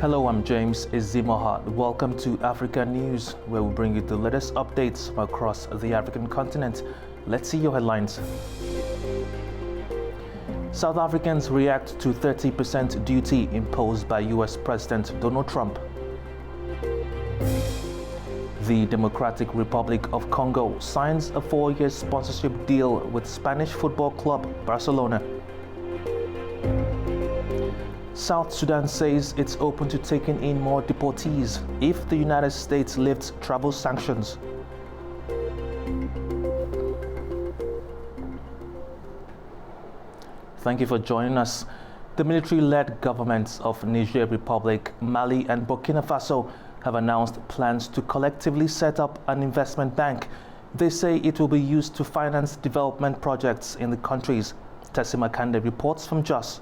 Hello, I'm James Izimoha. Welcome to Africa News, where we bring you the latest updates from across the African continent. Let's see your headlines. South Africans react to 30% duty imposed by US President Donald Trump. The Democratic Republic of Congo signs a 4-year sponsorship deal with Spanish football club Barcelona. South Sudan says it's open to taking in more deportees if the United States lifts travel sanctions. Thank you for joining us. The military-led governments of Niger Republic, Mali, and Burkina Faso have announced plans to collectively set up an investment bank. They say it will be used to finance development projects in the countries. Tessie Makande reports from Jos.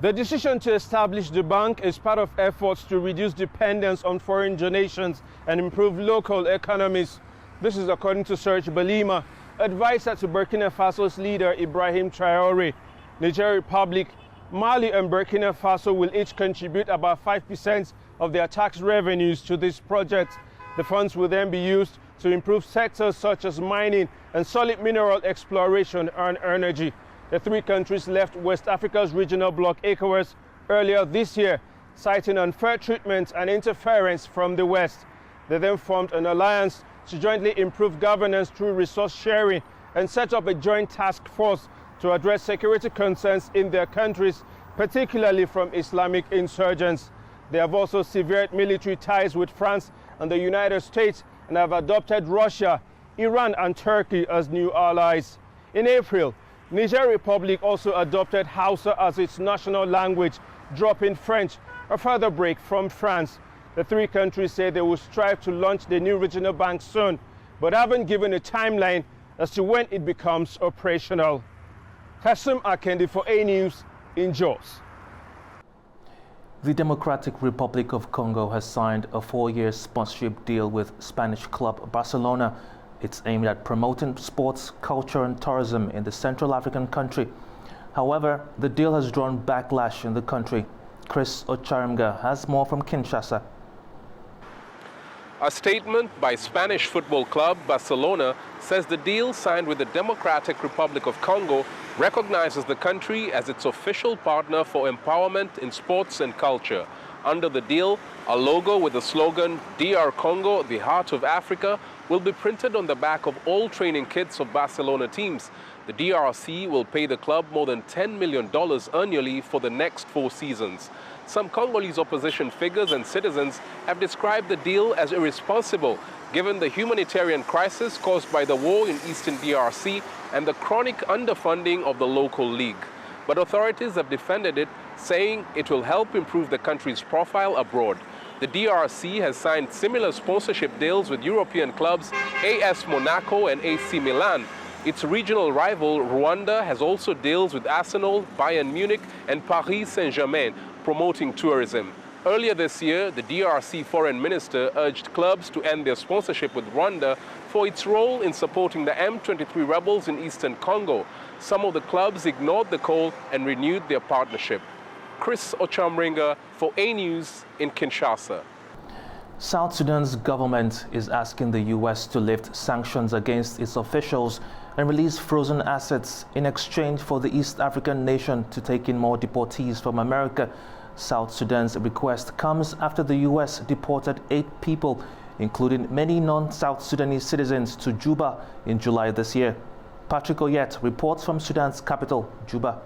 The decision to establish the bank is part of efforts to reduce dependence on foreign donations and improve local economies. This is according to Serge Balima, advisor to Burkina Faso's leader Ibrahim Traoré. Niger Republic, Mali and Burkina Faso will each contribute about 5% of their tax revenues to this project. The funds will then be used to improve sectors such as mining and solid mineral exploration and energy. The three countries left West Africa's regional bloc ECOWAS earlier this year, citing unfair treatment and interference from the West. They then formed an alliance to jointly improve governance through resource sharing and set up a joint task force to address security concerns in their countries, particularly from Islamic insurgents. They have also severed military ties with France and the United States and have adopted Russia, Iran, and Turkey as new allies. In April, Niger Republic also adopted Hausa as its national language, dropping French, a further break from France. The three countries say they will strive to launch the new regional bank soon, but haven't given a timeline as to when it becomes operational. Kassim Akendi for A News in Jos. The Democratic Republic of Congo has signed a 4-year sponsorship deal with Spanish club Barcelona. It's aimed at promoting sports, culture, and tourism in the Central African country. However, the deal has drawn backlash in the country. Chris Ocharimga has more from Kinshasa. A statement by Spanish football club Barcelona says the deal signed with the Democratic Republic of Congo recognizes the country as its official partner for empowerment in sports and culture. Under the deal, a logo with the slogan DR Congo, the heart of Africa, will be printed on the back of all training kits of Barcelona teams. The DRC will pay the club more than $10 million annually for the next 4 seasons. Some Congolese opposition figures and citizens have described the deal as irresponsible, given the humanitarian crisis caused by the war in eastern DRC and the chronic underfunding of the local league. But authorities have defended it, saying it will help improve the country's profile abroad. The DRC has signed similar sponsorship deals with European clubs AS Monaco and AC Milan. Its regional rival, Rwanda, has also deals with Arsenal, Bayern Munich, and Paris Saint-Germain, promoting tourism. Earlier this year, the DRC foreign minister urged clubs to end their sponsorship with Rwanda for its role in supporting the M23 rebels in eastern Congo. Some of the clubs ignored the call and renewed their partnership. Chris Ochamringa for A News in Kinshasa. South Sudan's government is asking the U.S. to lift sanctions against its officials and release frozen assets in exchange for the East African nation to take in more deportees from America. South Sudan's request comes after the U.S. deported 8 people, including many non-South Sudanese citizens, to Juba in July this year. Patrick Oyet reports from Sudan's capital, Juba.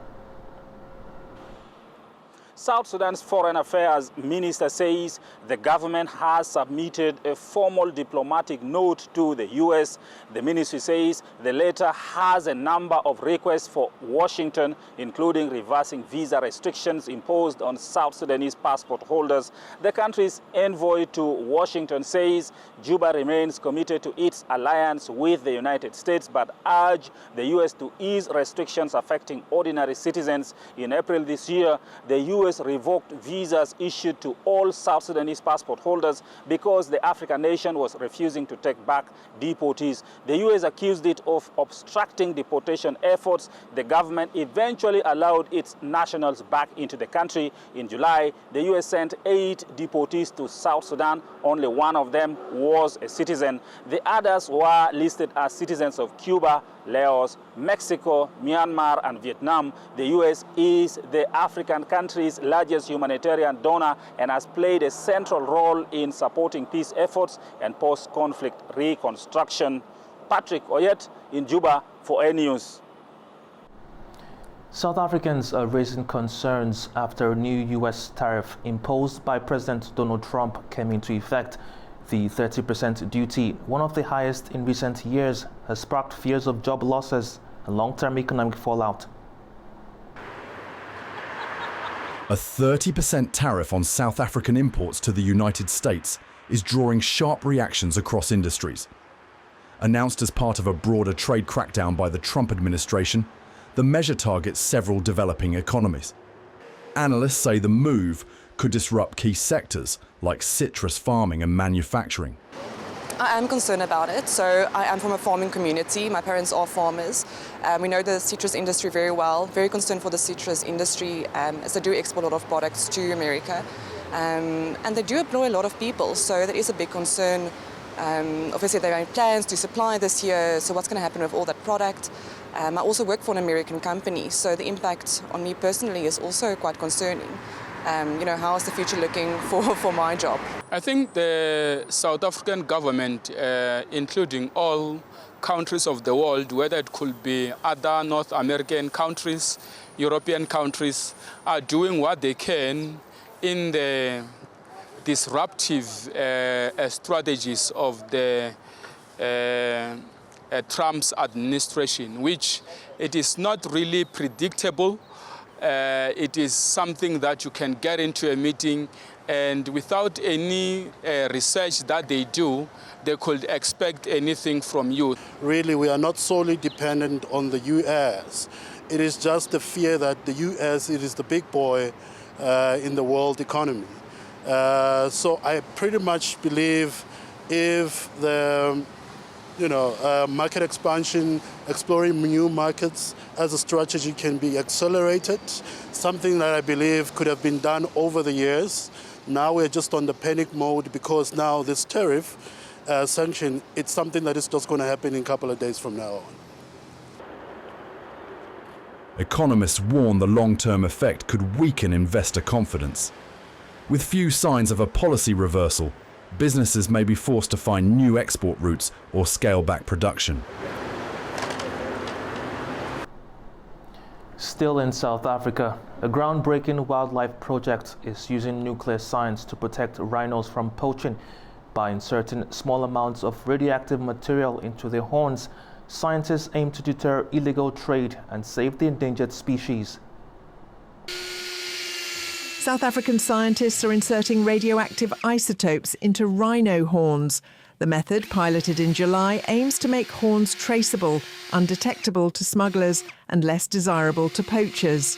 South Sudan's Foreign Affairs Minister says the government has submitted a formal diplomatic note to the U.S. The ministry says the letter has a number of requests for Washington, including reversing visa restrictions imposed on South Sudanese passport holders. The country's envoy to Washington says Juba remains committed to its alliance with the United States, but urged the U.S. to ease restrictions affecting ordinary citizens. In April this year, the U.S. US revoked visas issued to all South Sudanese passport holders because the African nation was refusing to take back deportees. The US accused it of obstructing deportation efforts. The government eventually allowed its nationals back into the country. In July, the US sent 8 deportees to South Sudan. Only one of them was a citizen. The others were listed as citizens of Cuba, Laos, Mexico, Myanmar, and Vietnam. The US is the African country's largest humanitarian donor and has played a central role in supporting peace efforts and post-conflict reconstruction. Patrick Oyet in Juba for A News. South Africans are raising concerns after a new U.S. tariff imposed by President Donald Trump came into effect. The 30% duty, one of the highest in recent years, has sparked fears of job losses and long-term economic fallout. A 30% tariff on South African imports to the United States is drawing sharp reactions across industries. Announced as part of a broader trade crackdown by the Trump administration, the measure targets several developing economies. Analysts say the move could disrupt key sectors like citrus farming and manufacturing. I am concerned about it. So I am from a farming community. My parents are farmers. We know the citrus industry very well. Very concerned for the citrus industry as they do export a lot of products to America. And they do employ a lot of people. So that is a big concern. Obviously, there are plans to supply this year. So what's going to happen with all that product? I also work for an American company. So the impact on me personally is also quite concerning. How is the future looking for my job? I think the South African government, including all countries of the world, whether it could be other North American countries, European countries, are doing what they can in the disruptive strategies of the Trump's administration, which it is not really predictable. It is something that you can get into a meeting and without any research that they do, they could expect anything from you. Really, we are not solely dependent on the US. It is just the fear that the US, it is the big boy in the world economy. So I pretty much believe if the market expansion, exploring new markets as a strategy can be accelerated, something that I believe could have been done over the years. Now we're just on the panic mode because now this tariff sanction, it's something that is just going to happen in a couple of days from now on. Economists warn the long-term effect could weaken investor confidence. With few signs of a policy reversal, businesses may be forced to find new export routes or scale back production. Still in South Africa, a groundbreaking wildlife project is using nuclear science to protect rhinos from poaching. By inserting small amounts of radioactive material into their horns, scientists aim to deter illegal trade and save the endangered species. South African scientists are inserting radioactive isotopes into rhino horns. The method, piloted in July, aims to make horns traceable, undetectable to smugglers and less desirable to poachers.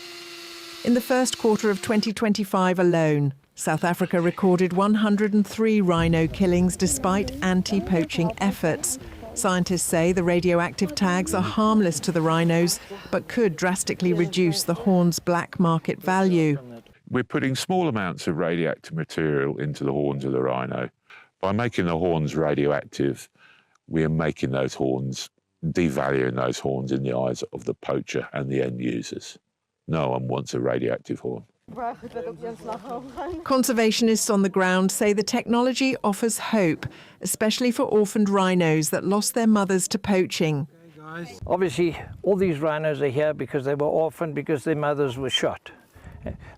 In the first quarter of 2025 alone, South Africa recorded 103 rhino killings despite anti-poaching efforts. Scientists say the radioactive tags are harmless to the rhinos, but could drastically reduce the horn's black market value. We're putting small amounts of radioactive material into the horns of the rhino. By making the horns radioactive, we are making those horns, devaluing those horns in the eyes of the poacher and the end users. No one wants a radioactive horn. Conservationists on the ground say the technology offers hope, especially for orphaned rhinos that lost their mothers to poaching. Obviously, all these rhinos are here because they were orphaned because their mothers were shot.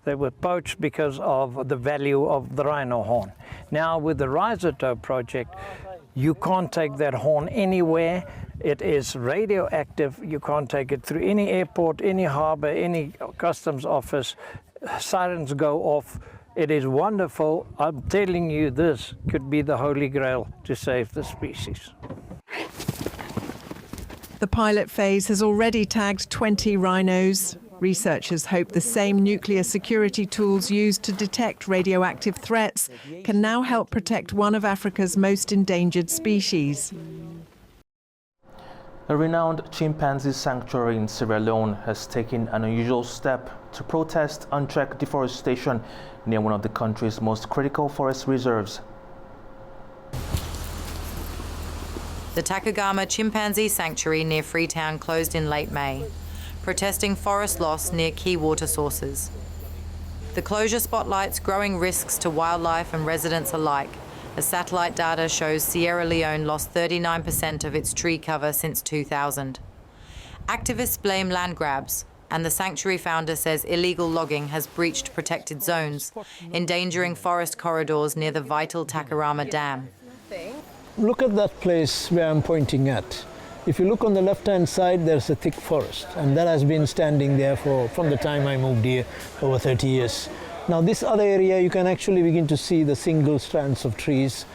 They were poached because of the value of the rhino horn. Now with the Rhizotope project, you can't take that horn anywhere. It is radioactive. You can't take it through any airport, any harbor, any customs office. Sirens go off. It is wonderful. I'm telling you, this could be the holy grail to save the species. The pilot phase has already tagged 20 rhinos. Researchers hope the same nuclear security tools used to detect radioactive threats can now help protect one of Africa's most endangered species. A renowned chimpanzee sanctuary in Sierra Leone has taken an unusual step to protest unchecked deforestation near one of the country's most critical forest reserves. The Takagama Chimpanzee Sanctuary near Freetown closed in late May, protesting forest loss near key water sources. The closure spotlights growing risks to wildlife and residents alike, as satellite data shows Sierra Leone lost 39% of its tree cover since 2000. Activists blame land grabs, and the sanctuary founder says illegal logging has breached protected zones, endangering forest corridors near the vital Takarama Dam. Look at that place where I'm pointing at. If you look on the left-hand side, there's a thick forest, and that has been standing there from the time I moved here, over 30 years. Now this other area, you can actually begin to see the single strands of trees.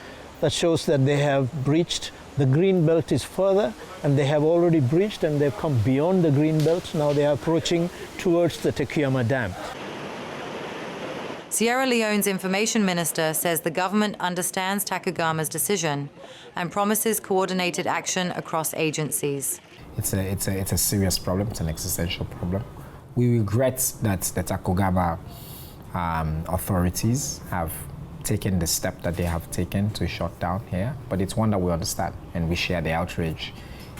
That shows that they have breached. The green belt is further, and they have already breached, and they've come beyond the green belt. Now they are approaching towards the Takayama Dam. Sierra Leone's information minister says the government understands Takagama's decision and promises coordinated action across agencies. It's a serious problem. It's an existential problem. We regret that the Takagama authorities have taken the step that they have taken to shut down here, but it's one that we understand, and we share the outrage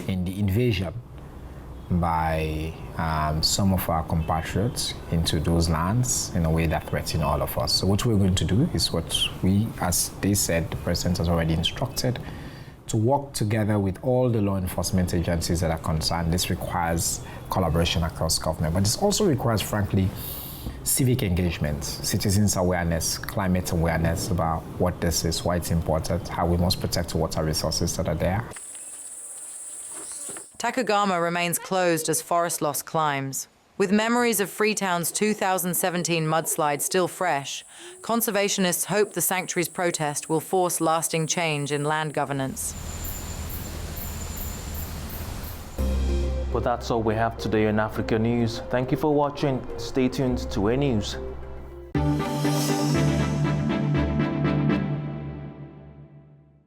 in the invasion by some of our compatriots into those lands in a way that threatens all of us. So what we're going to do is what we, as they said, the president has already instructed, to work together with all the law enforcement agencies that are concerned. This requires collaboration across government, but this also requires, frankly, civic engagement, citizens' awareness, climate awareness about what this is, why it's important, how we must protect the water resources that are there. Takagama remains closed as forest loss climbs. With memories of Freetown's 2017 mudslide still fresh, conservationists hope the sanctuary's protest will force lasting change in land governance. But that's all we have today in Africa News. Thank you for watching. Stay tuned to A News.